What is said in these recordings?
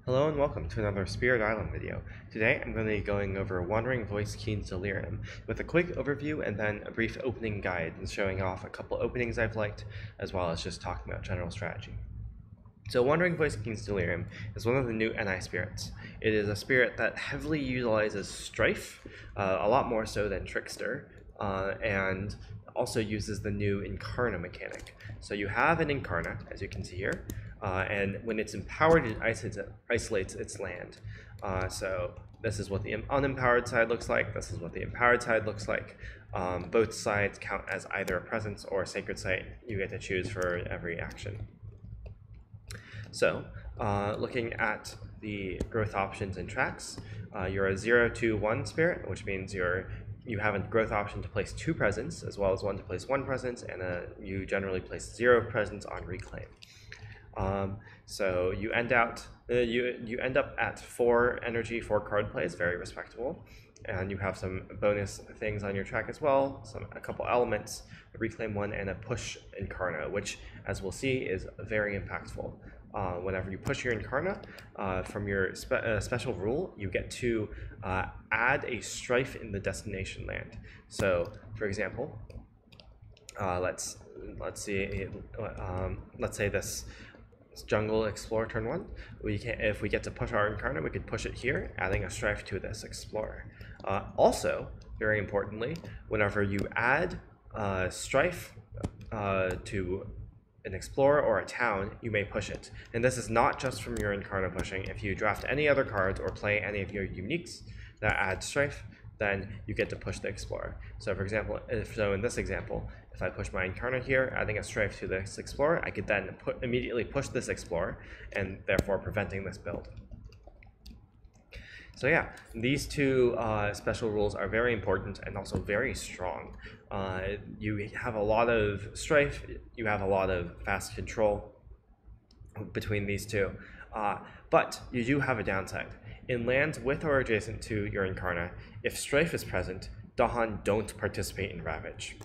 Hello and welcome to another Spirit Island video. Today I'm going to be going over Wandering Voice Keens Delirium with a quick overview and then a brief opening guide and showing off a couple openings I've liked, as well as just talking about general strategy. So Wandering Voice Keens Delirium is one of the new NI spirits. It is a spirit that heavily utilizes Strife, a lot more so than Trickster, and also uses the new Incarna mechanic. So you have an Incarna, as you can see here, and when it's empowered, it isolates its land. So this is what the unempowered side looks like, this is what the empowered side looks like. Both sides count as either a presence or a sacred site. You get to choose for every action. So, looking at the growth options and tracks, you're a 0-2-1 spirit, which means you have a growth option to place 2 presence, as well as one to place 1 presence, and you generally place 0 presence on reclaim. So you end up at 4 energy, 4 card plays, very respectable, and you have some bonus things on your track as well, a couple elements, a reclaim 1 and a push Incarna, which, as we'll see, is very impactful. Whenever you push your Incarna, from your special rule, you get to add a Strife in the destination land. So, for example, let's say this Jungle Explorer turn 1. If we get to push our Incarna, we could push it here, adding a Strife to this Explorer. Also, very importantly, whenever you add Strife to an Explorer or a town, you may push it. And this is not just from your Incarna pushing. If you draft any other cards or play any of your uniques that add Strife, then you get to push the Explorer. So for example, in this example, if I push my Incarna here, adding a Strife to this Explorer, I could then immediately push this Explorer, and therefore preventing this build. So yeah, these two special rules are very important and also very strong. You have a lot of Strife, you have a lot of fast control between these two, but you do have a downside. In lands with or adjacent to your Incarna, if Strife is present, Dahan don't participate in Ravage.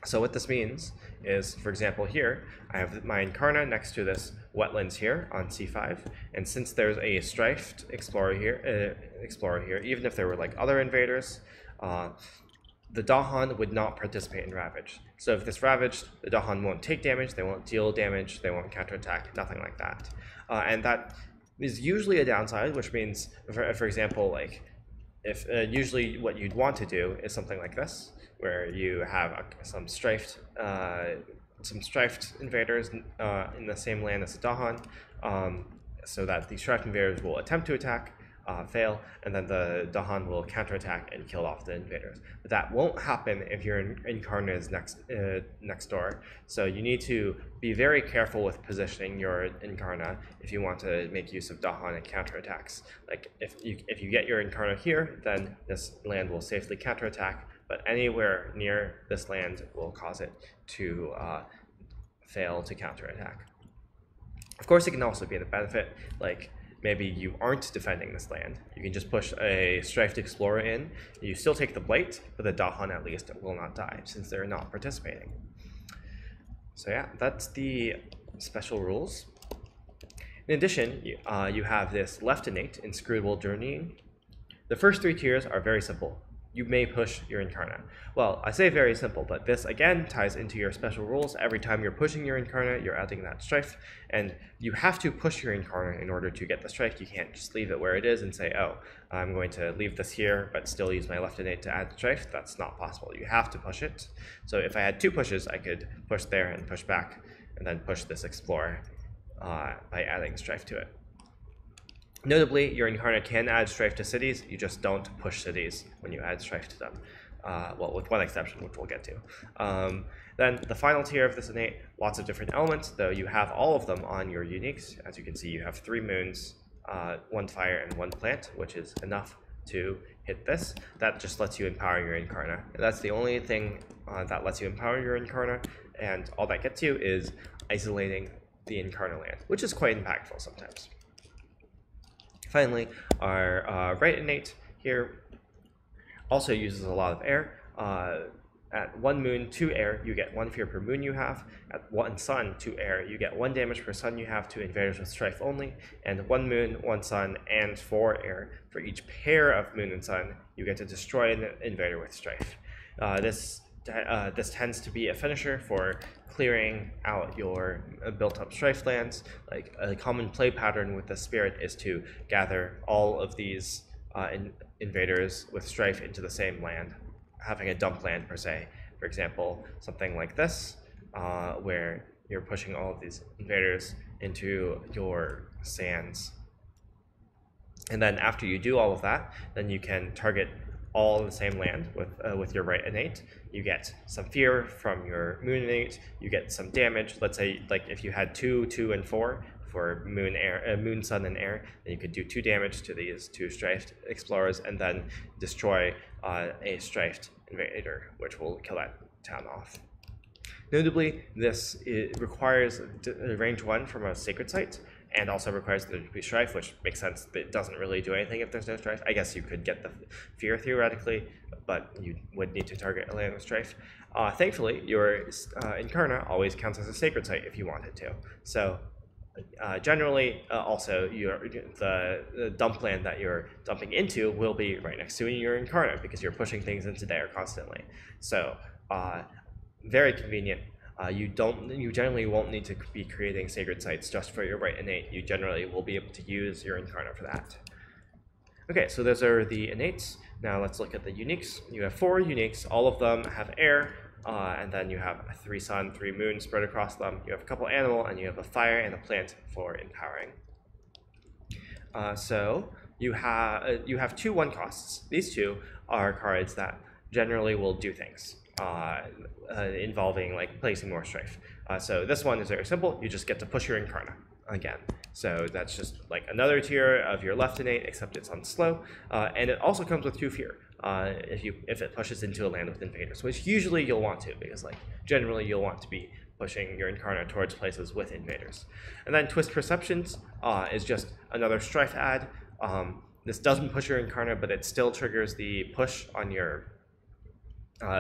So what this means is, for example here, I have my Incarna next to this wetlands here on C5, and since there's a Strifed Explorer here, even if there were like other invaders, the Dahan would not participate in Ravage. So if this Ravaged, the Dahan won't take damage, they won't deal damage, they won't counterattack, nothing like that. And that is usually a downside, which means, for example, like if usually what you'd want to do is something like this, where you have some strifed invaders in the same land as the Dahan, so that the strifed invaders will attempt to attack, fail, and then the Dahan will counterattack and kill off the invaders. But that won't happen if your Incarna is next door. So you need to be very careful with positioning your Incarna if you want to make use of Dahan and counterattacks. Like if you get your Incarna here, then this land will safely counterattack, but anywhere near this land will cause it to fail to counterattack. Of course, it can also be the benefit, like maybe you aren't defending this land. You can just push a Strifed Explorer in. You still take the Blight, but the Dahan at least will not die since they're not participating. So yeah, that's the special rules. In addition, you have this left innate, Inscrutable Journeying. The first 3 tiers are very simple. You may push your Incarna. Well, I say very simple, but this again ties into your special rules. Every time you're pushing your Incarna, you're adding that Strife, and you have to push your Incarna in order to get the Strife. You can't just leave it where it is and say, oh, I'm going to leave this here, but still use my left innate to add Strife. That's not possible. You have to push it. So if I had 2 pushes, I could push there and push back, and then push this Explorer by adding Strife to it. Notably, your Incarna can add Strife to cities, you just don't push cities when you add Strife to them. Well, with one exception, which we'll get to. Then the final tier of this innate, lots of different elements, though you have all of them on your uniques. As you can see, you have 3 moons, 1 fire, and 1 plant, which is enough to hit this. That just lets you empower your Incarna. That's the only thing that lets you empower your Incarna, and all that gets you is isolating the Incarna land, which is quite impactful sometimes. Finally, our right innate here also uses a lot of air. At 1 moon, 2 air, you get 1 fear per moon you have. At 1 sun, 2 air, you get 1 damage per sun you have to invaders with strife only. And 1 moon, 1 sun, and 4 air. For each pair of moon and sun, you get to destroy an invader with strife. This tends to be a finisher for clearing out your built-up strife lands. Like a common play pattern with the spirit is to gather all of these invaders with strife into the same land, having a dump land per se. For example, something like this, where you're pushing all of these invaders into your sands. And then after you do all of that, then you can target all the same land with your right innate. You get some fear from your moon innate. You get some damage. Let's say like if you had 2, 2, and 4 for moon, air, moon, sun, and air, then you could do 2 damage to these 2 strifed explorers, and then destroy a strifed invader, which will kill that town off. Notably, this requires range 1 from a sacred site, and also requires there to be strife, which makes sense. It doesn't really do anything if there's no strife. I guess you could get the fear theoretically, but you would need to target a land with strife. Thankfully, your Incarna always counts as a sacred site if you wanted to. So generally, also the dump land that you're dumping into will be right next to your Incarna because you're pushing things into there constantly. So very convenient. You generally won't need to be creating sacred sites just for your right innate. You generally will be able to use your Incarna for that. Okay, so those are the innates. Now let's look at the uniques. You have 4 uniques. All of them have air, and then you have 3 sun, 3 moon spread across them. You have a couple animal, and you have a fire and a plant for empowering. So you have 2 1 costs. These 2 are cards that generally will do things. Involving like placing more strife. So this one is very simple. You just get to push your Incarna again. So that's just like another tier of your left innate, except it's on slow. And it also comes with 2 fear if it pushes into a land with invaders, which usually you'll want to, because like generally you'll want to be pushing your Incarna towards places with invaders. And then Twist Perceptions is just another strife add. This doesn't push your Incarna, but it still triggers the push on your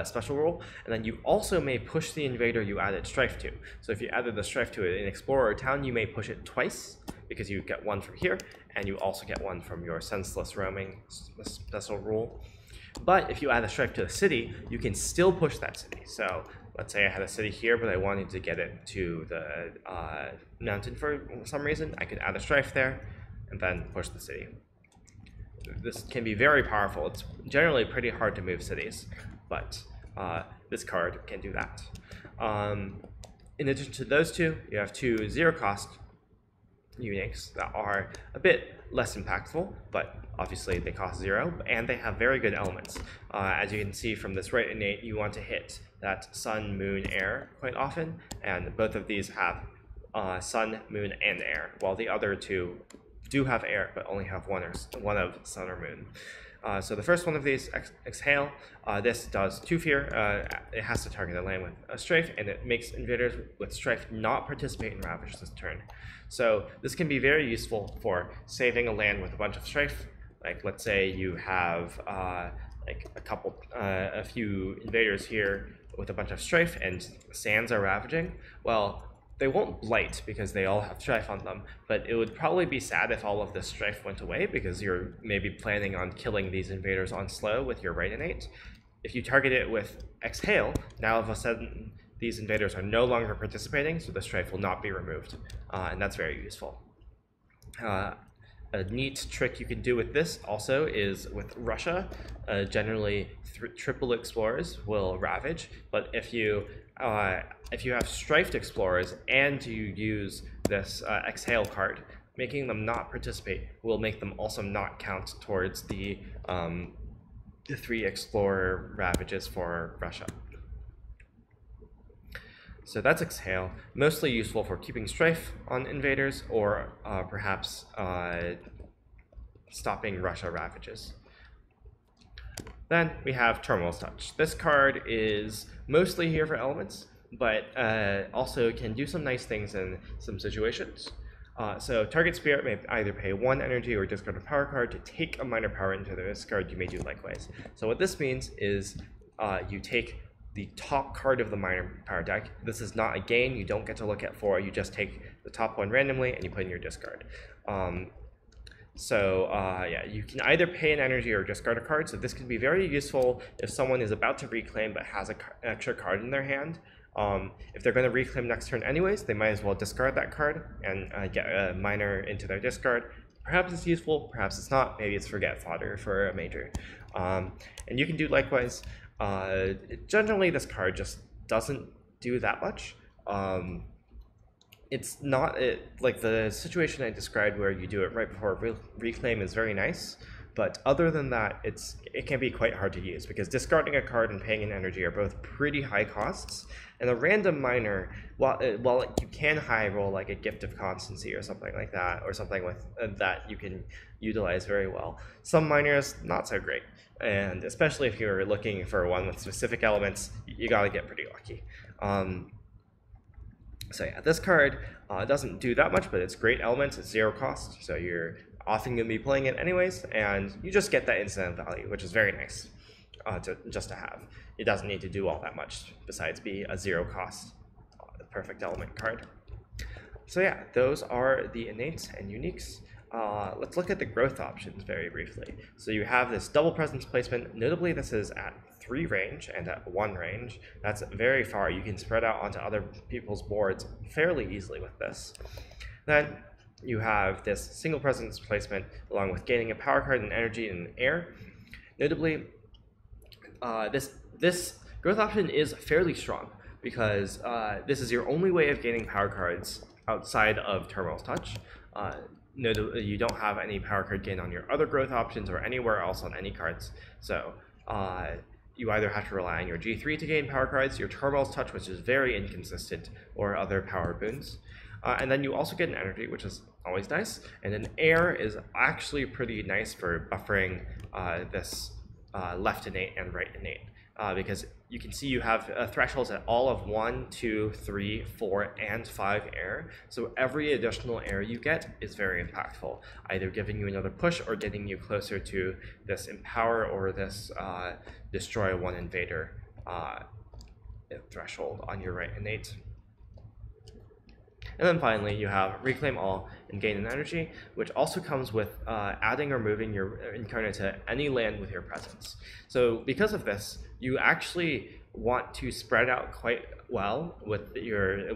special rule, and then you also may push the invader you added strife to. So if you added the strife to an explorer or town, you may push it twice because you get 1 from here, and you also get 1 from your senseless roaming special rule. But if you add a strife to a city, you can still push that city. So let's say I had a city here, but I wanted to get it to the mountain for some reason. I could add a strife there and then push the city. This can be very powerful. It's generally pretty hard to move cities, but this card can do that. In addition to those 2, you have 2 0-cost uniques that are a bit less impactful, but obviously they cost 0, and they have very good elements. As you can see from this right innate, you want to hit that sun, moon, air quite often, and both of these have sun, moon, and air, while the other 2 do have air, but only have one of sun or moon. So the first one of these, Exhale, this does 2 fear. It has to target a land with a strife, and it makes invaders with strife not participate in Ravage this turn. So this can be very useful for saving a land with a bunch of strife. Like let's say you have like a few invaders here with a bunch of strife, and sands are ravaging. Well, they won't blight because they all have strife on them, but it would probably be sad if all of this strife went away because you're maybe planning on killing these invaders on slow with your right innate. If you target it with Exhale, now all of a sudden these invaders are no longer participating, so the strife will not be removed, and that's very useful. A neat trick you can do with this also is with Russia. Generally, triple explorers will ravage, but if you have strifed explorers and you use this Exhale card, making them not participate will make them also not count towards the 3 explorer ravages for Russia. So that's Exhale, mostly useful for keeping strife on invaders or perhaps stopping Russia ravages. Then we have Terminal's Touch. This card is mostly here for elements, but also can do some nice things in some situations. So target spirit may either pay 1 energy or discard a power card to take a minor power into the discard. You may do likewise. So what this means is you take the top card of the minor power deck. This is not a gain. You don't get to look at 4. You just take the top one randomly and you put in your discard. Yeah, you can either pay an energy or discard a card. So this can be very useful if someone is about to reclaim but has an extra card in their hand. If they're going to reclaim next turn anyways, they might as well discard that card and get a minor into their discard. Perhaps it's useful, perhaps it's not. Maybe it's forget fodder for a major. And you can do likewise. Generally, this card just doesn't do that much. It's not like the situation I described where you do it right before reclaim is very nice, but other than that, it can be quite hard to use because discarding a card and paying an energy are both pretty high costs, and a random minor, while you can high roll like a Gift of Constancy or something like that, or something with that you can utilize very well, some minors not so great, and especially if you're looking for one with specific elements, you gotta get pretty lucky. So yeah, this card doesn't do that much, but it's great elements. It's 0 cost, so you're often going to be playing it anyways, and you just get that instant value, which is very nice just to have. It doesn't need to do all that much besides be a 0 cost perfect element card. So yeah, those are the innates and uniques. Let's look at the growth options very briefly. So you have this double presence placement. Notably, this is at 3 range and at 1 range. That's very far. You can spread out onto other people's boards fairly easily with this. Then you have this single presence placement along with gaining a power card and energy in air. Notably, this growth option is fairly strong because this is your only way of gaining power cards outside of Terminal's Touch. You don't have any power card gain on your other growth options or anywhere else on any cards. So you either have to rely on your G3 to gain power cards, your Terminal's Touch, which is very inconsistent, or other power boons. And then you also get an energy, which is always nice. And an air is actually pretty nice for buffering this left innate and right innate. Because you can see you have thresholds at all of 1, 2, 3, 4, and 5 air. So every additional air you get is very impactful, either giving you another push or getting you closer to this empower or this destroy one invader threshold on your right innate. And then finally, you have Reclaim All and Gain an Energy, which also comes with adding or moving your Incarnate to any land with your presence. So because of this, you actually want to spread out quite well with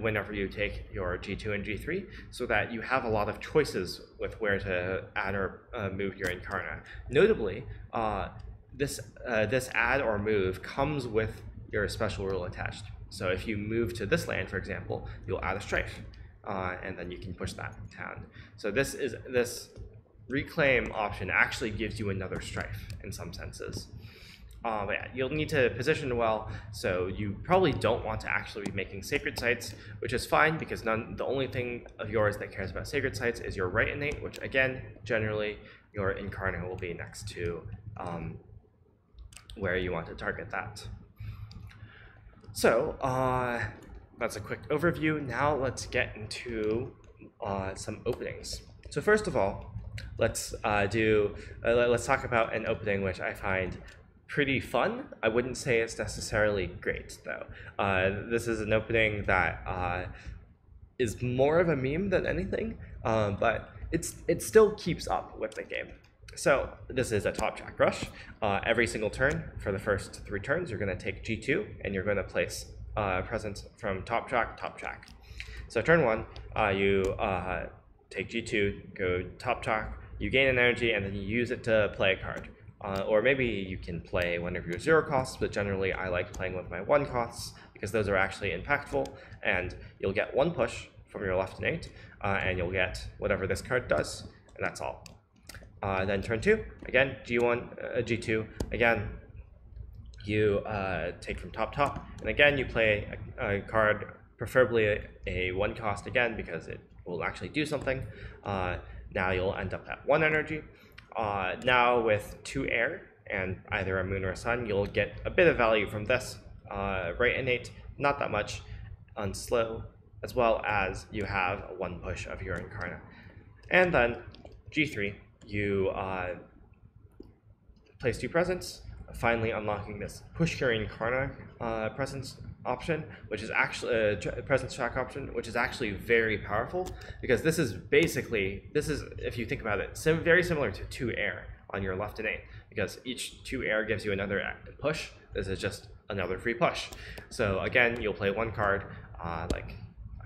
whenever you take your G2 and G3, so that you have a lot of choices with where to add or move your Incarnate. Notably, this add or move comes with your special rule attached. So if you move to this land, for example, you'll add a strife. And then you can push that down. So this reclaim option actually gives you another strife in some senses. But yeah, you'll need to position well, so you probably don't want to actually be making sacred sites, which is fine because the only thing of yours that cares about sacred sites is your right innate, which again, generally your incarnate will be next to where you want to target that. So that's a quick overview. Now let's get into some openings. So first of all, let's talk about an opening which I find pretty fun. I wouldn't say it's necessarily great though. This is an opening that is more of a meme than anything, but it still keeps up with the game. So this is a top track rush. Every single turn for the first 3 turns, you're going to take G2 and you're going to place presence from top track. So turn 1, you take G2, go top track, you gain an energy, and then you use it to play a card. Or maybe you can play one of your 0 costs, but generally I like playing with my 1 costs because those are actually impactful, and you'll get 1 push from your left innate, and you'll get whatever this card does, and that's all. Then turn 2, again, G1, G2, again, you take from top, and again you play a card, preferably a 1 cost again because it will actually do something. Now you'll end up at 1 energy. Now with 2 air and either a moon or a sun, you'll get a bit of value from this. Right innate, not that much, on slow, as well as you have 1 push of your incarnate. And then G3, you place 2 presence finally unlocking this push carrying Karna presence option, which is actually presence track option, which is actually very powerful, because this is if you think about it, very similar to 2 air on your left innate, because each 2 air gives you another push. This is just another free push. So again, you'll play 1 card, like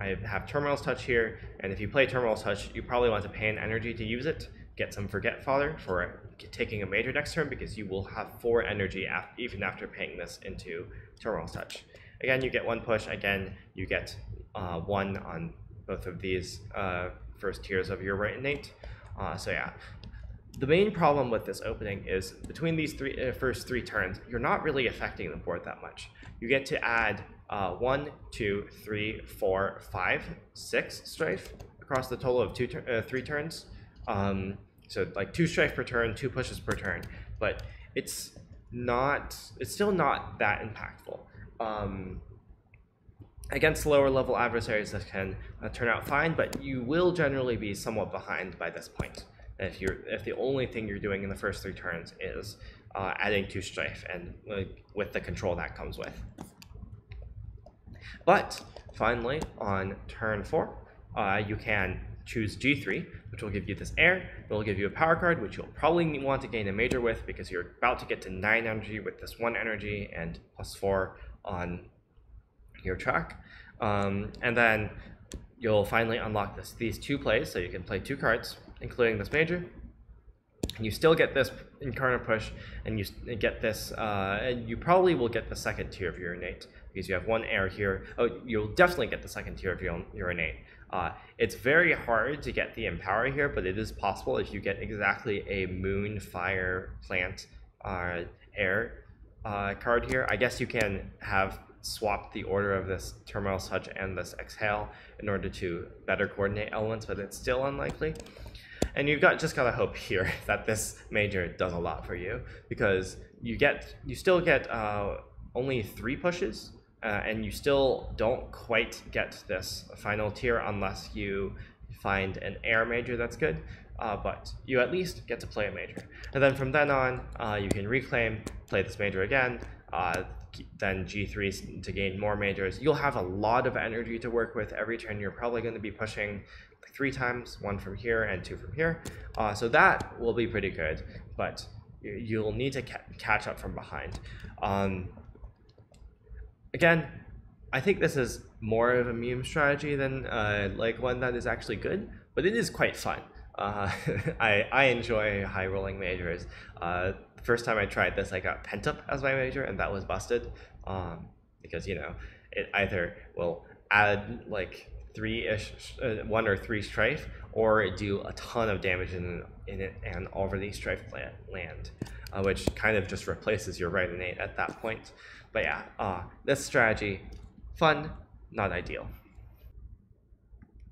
I have Terminal's Touch here, and if you play Terminal's Touch, you probably want to pay an energy to use it, get some Forget Father for taking a major next turn, because you will have 4 energy even after paying this into Terminal's Touch. Again, you get 1 push. Again, you get 1 on both of these first tiers of your right innate. So yeah, the main problem with this opening is between these first 3 turns, you're not really affecting the board that much. You get to add 1, 2, 3, 4, 5, 6 strafe across the total of 3 turns. So like 2 strafe per turn, 2 pushes per turn, but it's still not that impactful. Against lower level adversaries, this can turn out fine, but you will generally be somewhat behind by this point if the only thing you're doing in the first 3 turns is adding 2 strafe, and with the control that comes with. But finally, on turn 4, you can choose G3, which will give you this air. It will give you a power card, which you'll probably want to gain a major with, because you're about to get to 9 energy with this 1 energy and +4 on your track. And then you'll finally unlock these 2 plays, so you can play 2 cards, including this major. And you still get this Incarnate Push, and you get this, and you probably will get the 2nd tier of your innate, because you have 1 air here. Oh, you'll definitely get the 2nd tier of your innate. It's very hard to get the Empower here, but it is possible if you get exactly a Moon, Fire, Plant, Air card here. I guess you can have swapped the order of this Terminal's Touch and this Exhale in order to better coordinate elements, but it's still unlikely. And you've just gotta hope here that this major does a lot for you, because you still get only 3 pushes, and you still don't quite get this final tier unless you find an air major that's good, but you at least get to play a major. And then from then on, you can reclaim, play this major again, then G3 to gain more majors. You'll have a lot of energy to work with. Every turn you're probably going to be pushing 3 times, 1 from here and 2 from here. So that will be pretty good, but you'll need to catch up from behind. Again, I think this is more of a meme strategy than like one that is actually good, but it is quite fun. I enjoy high rolling majors. The first time I tried this, I got Pent Up as my major, and that was busted, because it either will add like 1 or 3 strafe, or do a ton of damage in it and already strafe land, which kind of just replaces your right innate at that point. But yeah, this strategy, fun, not ideal.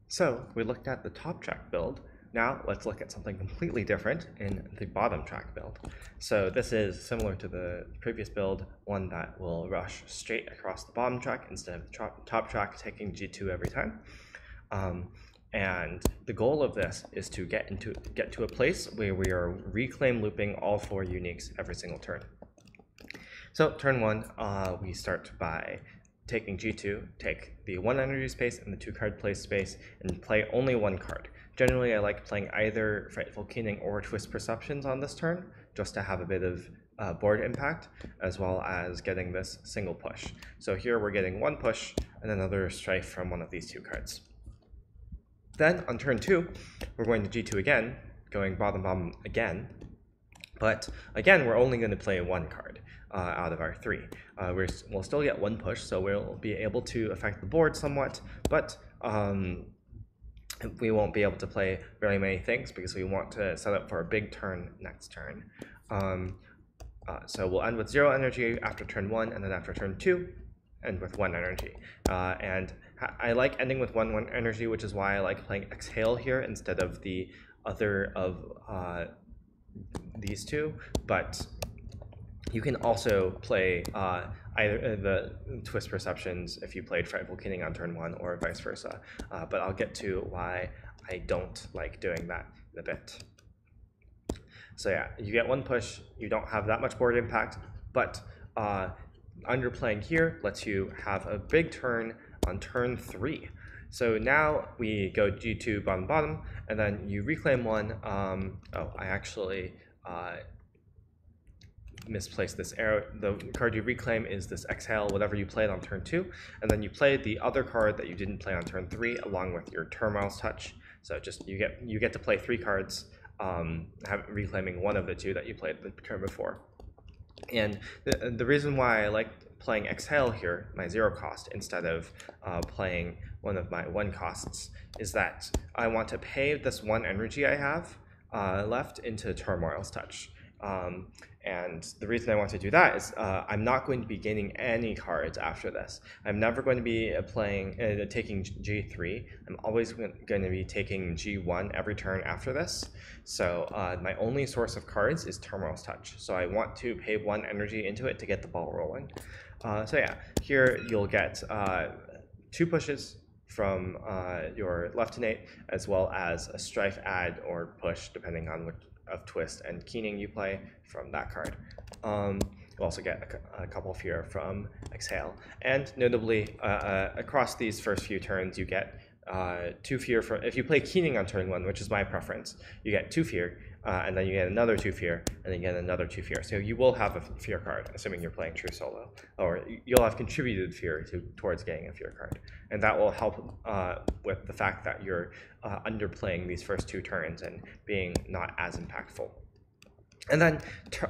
So we looked at the top track build. Now let's look at something completely different in the bottom track build. So this is similar to the previous build, one that will rush straight across the bottom track instead of the top track taking G2 every time. And the goal of this is to get to a place where we are reclaim looping all 4 uniques every single turn. So turn 1, we start by taking G2, take the 1 energy space and the 2 card play space, and play only 1 card. Generally, I like playing either Frightful Keening or Twist Perceptions on this turn, just to have a bit of board impact, as well as getting this single push. So here we're getting 1 push and another strife from one of these 2 cards. Then on turn 2, we're going to G2 again, going bottom again, but again we're only going to play 1 card out of our 3. We'll still get 1 push, so we'll be able to affect the board somewhat, but we won't be able to play very many things because we want to set up for a big turn next turn. So we'll end with 0 energy after turn 1, and then after turn 2, end with 1 energy. And I like ending with 1 energy, which is why I like playing Exhale here instead of the other of these 2. But you can also play either the Twist Perceptions if you played Frightful Keening on turn 1, or vice versa. But I'll get to why I don't like doing that in a bit. So yeah, you get 1 push, you don't have that much board impact, but underplaying here lets you have a big turn on turn 3. So now we go G2 bottom bottom, and then you reclaim one. Oh, I actually misplaced this arrow. The card you reclaim is this Exhale, whatever you played on turn 2, and then you play the other card that you didn't play on turn 3 along with your Turmoil's Touch. So just you get to play 3 cards, reclaiming one of the 2 that you played the turn before. And the reason why I like playing Exhale here, my 0 cost, instead of playing one of my 1 costs, is that I want to pay this 1 energy I have left into Turmoil's Touch. And the reason I want to do that is I'm not going to be gaining any cards after this. I'm never going to be taking G3. I'm always going to be taking G1 every turn after this. So my only source of cards is Turmoil's Touch. So I want to pay 1 energy into it to get the ball rolling. So yeah, here you'll get 2 pushes from your left innate, as well as a Strife add or push, depending on which of Twist and Keening you play from that card. You'll also get a couple here from Exhale. And notably, across these first few turns, you get 2 fear from, if you play Keening on turn 1, which is my preference, you get 2 fear, and then you get another 2 fear, and then you get another 2 fear. So you will have a fear card, assuming you're playing true solo, or you'll have contributed fear towards getting a fear card. And that will help with the fact that you're underplaying these first 2 turns and being not as impactful. And then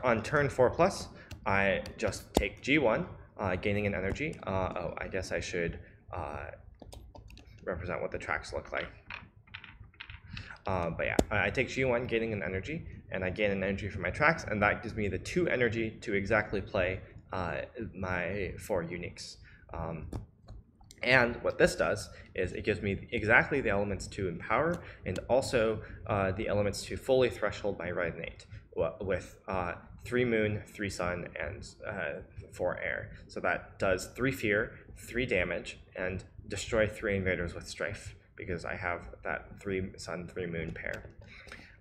on turn 4+, I just take G1, gaining an energy. Oh, I guess I should represent what the tracks look like. But yeah, I take G1, gaining an energy, and I gain an energy from my tracks, and that gives me the 2 energy to exactly play my 4 uniques. And what this does is it gives me exactly the elements to empower, and also the elements to fully threshold my right innate with 3 moon, 3 sun, and 4 air. So that does 3 fear, 3 damage, and destroy 3 invaders with Strife, because I have that 3 sun, 3 moon pair.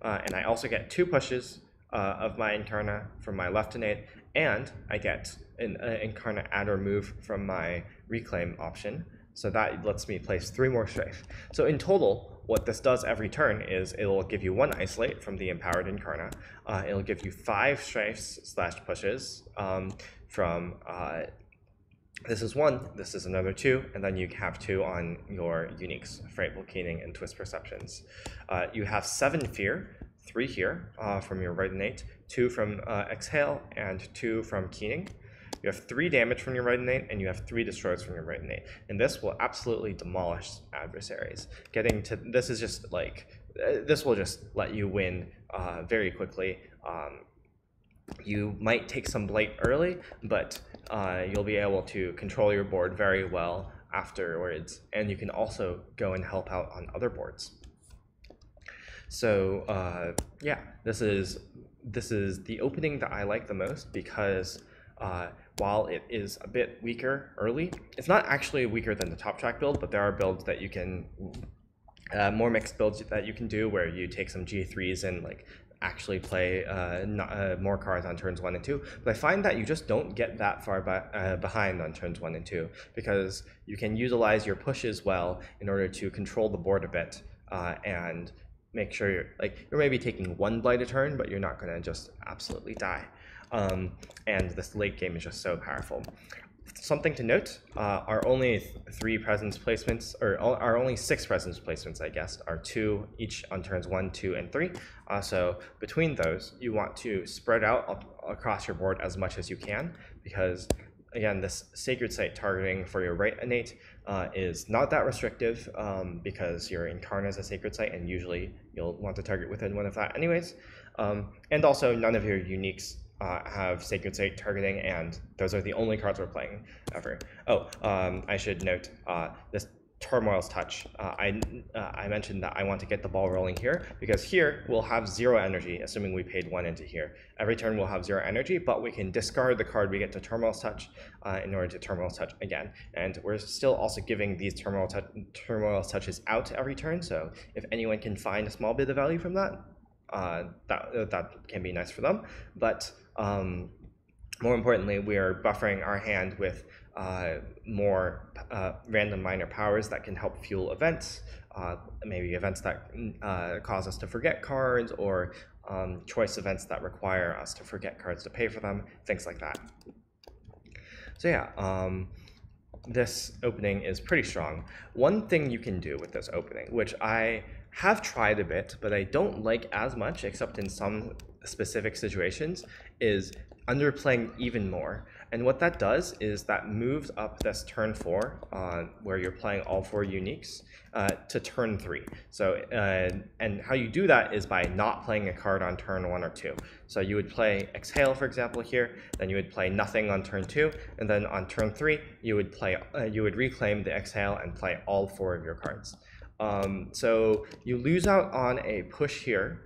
And I also get 2 pushes of my Incarna from my left innate, and I get an Incarna add or move from my reclaim option. So that lets me place 3 more Strife. So in total, what this does every turn is it'll give you 1 isolate from the empowered Incarna. It'll give you 5 Strifes / pushes from this is 1, this is another 2, and then you have 2 on your uniques, Frightful Keening and Twist Perceptions. You have 7 fear, 3 here from your right innate, 2 from Exhale, and 2 from Keening. You have 3 damage from your right innate, and you have 3 destroys from your right innate. And this will absolutely demolish adversaries. Getting to this is just like, this will just let you win very quickly. You might take some Blight early, but you'll be able to control your board very well afterwards, and you can also go and help out on other boards. So yeah, this is the opening that I like the most, because while it is a bit weaker early, it's not actually weaker than the top track build, but there are builds that you can, more mixed builds that you can do where you take some G3s and like actually play more cards on turns 1 and 2. But I find that you just don't get that far behind on turns 1 and 2, because you can utilize your pushes well in order to control the board a bit and make sure you're maybe taking 1 blight a turn, but you're not going to just absolutely die. And this late game is just so powerful. Something to note, our only 3 presence placements, or our only 6 presence placements, I guess, are 2 each on turns 1, 2, and 3. So between those, you want to spread out across your board as much as you can, because again, this Sacred Site targeting for your right innate is not that restrictive, because your Incarna is a Sacred Site, and usually you'll want to target within one of that anyways. And also, none of your uniques have Sacred Site targeting, and those are the only cards we're playing ever. Oh, I should note this Turmoil's Touch. I mentioned that I want to get the ball rolling here, because here we'll have 0 energy, assuming we paid 1 into here. Every turn we'll have 0 energy, but we can discard the card we get to Turmoil's Touch in order to Turmoil's Touch again. And we're still also giving these Turmoil's Touches out every turn, so if anyone can find a small bit of value from that, that can be nice for them. But More importantly, we are buffering our hand with more random minor powers that can help fuel events, maybe events that cause us to forget cards, or choice events that require us to forget cards to pay for them, things like that. So yeah, this opening is pretty strong. One thing you can do with this opening, which I have tried a bit, but I don't like as much, except in some specific situations, is underplaying even more. And what that does is that moves up this turn 4, where you're playing all 4 uniques, to turn 3. So, and how you do that is by not playing a card on turn 1 or 2. So you would play Exhale, for example, here, then you would play nothing on turn 2, and then on turn 3, you would reclaim the Exhale and play all 4 of your cards. So you lose out on a push here,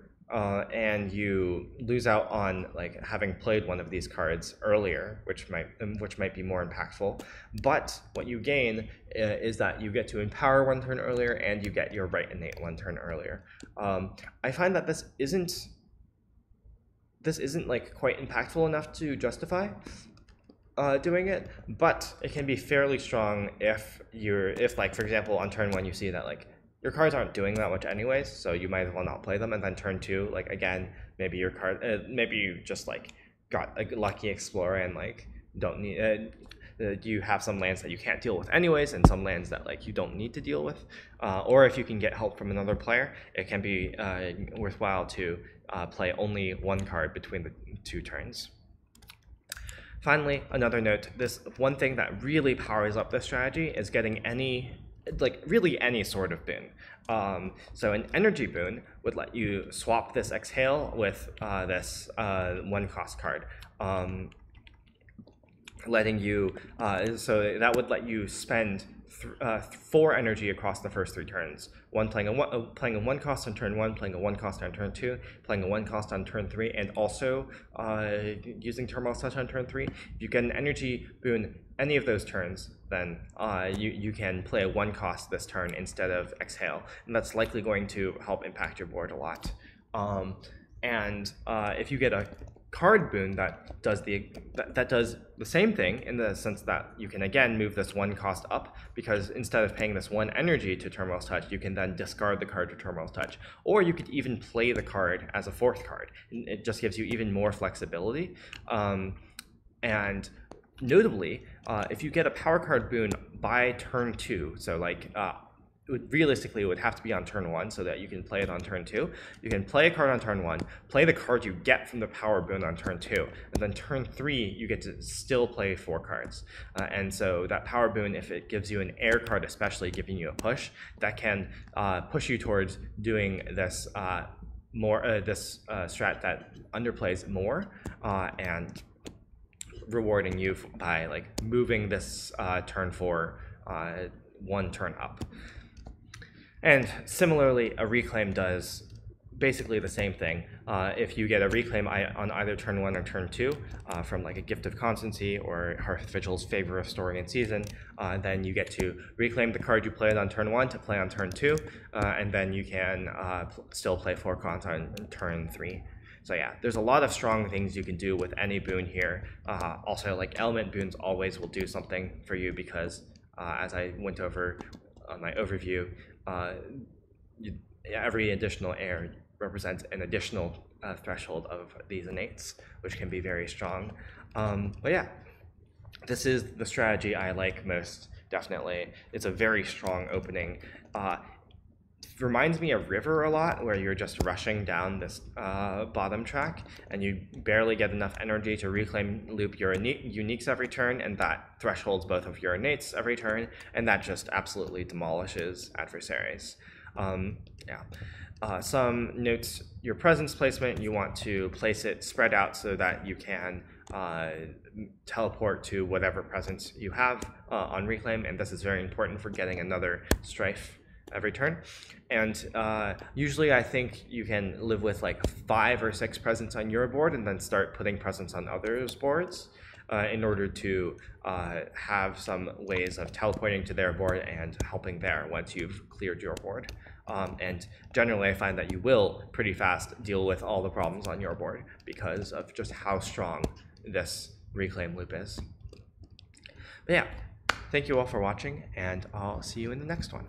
and you lose out on like having played one of these cards earlier, which might be more impactful. But what you gain is that you get to empower 1 turn earlier, and you get your right innate 1 turn earlier. I find that this isn't like quite impactful enough to justify doing it, but it can be fairly strong if like, for example, on turn 1 you see that like your cards aren't doing that much anyways, so you might as well not play them. And then turn 2, like again, maybe your card, maybe you just like got a lucky explorer and like don't need. You have some lands that you can't deal with anyways, and some lands that like you don't need to deal with. Or if you can get help from another player, it can be worthwhile to play only 1 card between the 2 turns. Finally, another note: this one thing that really powers up this strategy is getting really any sort of boon. So an energy boon would let you swap this Exhale with this 1 cost card, letting you so that would let you spend 4 energy across the first 3 turns. Playing a 1 cost on turn 1, playing a 1 cost on turn 2, playing a 1 cost on turn 3, and also using Turmoil's Touch on turn 3. If you get an energy boon any of those turns, then you can play a 1 cost this turn instead of Exhale, and that's likely going to help impact your board a lot. If you get a card boon that does the same thing, in the sense that you can again move this 1 cost up, because instead of paying this 1 energy to Turmoil's Touch, you can then discard the card to Turmoil's Touch, or you could even play the card as a 4th card. It just gives you even more flexibility. And notably, if you get a power card boon by turn 2, so like realistically it would have to be on turn 1 so that you can play it on turn 2. You can play a card on turn 1, play the card you get from the power boon on turn 2, and then turn 3 you get to still play 4 cards. And so that power boon, if it gives you an air card, especially giving you a push, that can push you towards doing this strat that underplays more, and rewarding you by like moving this turn 4 1 turn up. And similarly, a reclaim does basically the same thing. If you get a reclaim on either turn 1 or turn 2 from like a Gift of Constancy or Hearth Vigil's Favor of Story and Season, then you get to reclaim the card you played on turn 1 to play on turn 2, and then you can still play 4 cards on turn 3. So yeah, there's a lot of strong things you can do with any boon here. Also, like element boons always will do something for you, because as I went over on my overview, every additional air represents an additional threshold of these innates, which can be very strong. But yeah, this is the strategy I like most, definitely. It's a very strong opening. Reminds me of River a lot, where you're just rushing down this bottom track and you barely get enough energy to reclaim loop your uniques every turn, and that thresholds both of your innates every turn, and that just absolutely demolishes adversaries. Some notes: your presence placement, you want to place it spread out so that you can teleport to whatever presence you have on reclaim, and this is very important for getting another strife every turn. And usually I think you can live with like 5 or 6 presents on your board, and then start putting presents on others' boards in order to have some ways of teleporting to their board and helping there once you've cleared your board. And generally I find that you will pretty fast deal with all the problems on your board because of just how strong this reclaim loop is. But yeah, thank you all for watching, and I'll see you in the next one.